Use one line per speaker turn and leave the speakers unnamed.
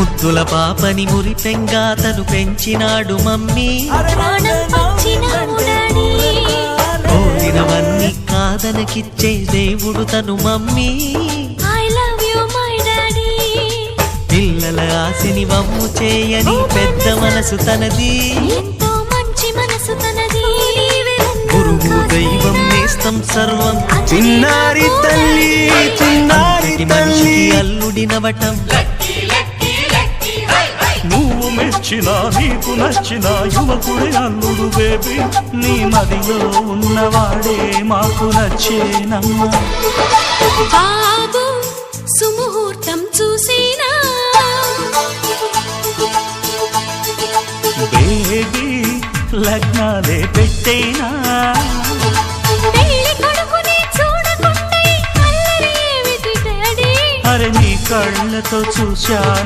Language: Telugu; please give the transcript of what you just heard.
ముద్దుల పాపని మురిపెంగా తను పెంచినాడు మమ్మీ కోరినవన్నీ కాదనకిచ్చే దేవుడు తను మమ్మీ పిల్లల ఆశని వమ్ము చేయని పెద్ద మనసు తనది గురువు దైవం నేస్తం సర్వం చిన్నారి తల్లి చిన్నారి మనిషికి అల్లుడినవటం
నువ్వు మెచ్చిన నీకు నచ్చిన యువకుడే అల్లుడు బేబీ నీ మదిలో ఉన్నవాడే మాకు నచ్చేనమ్మా
బాబు సుముహూర్తం చూసినా
బేబీ లగ్నాలే పెట్టేనా అరే నీ కళ్ళతో చూశాను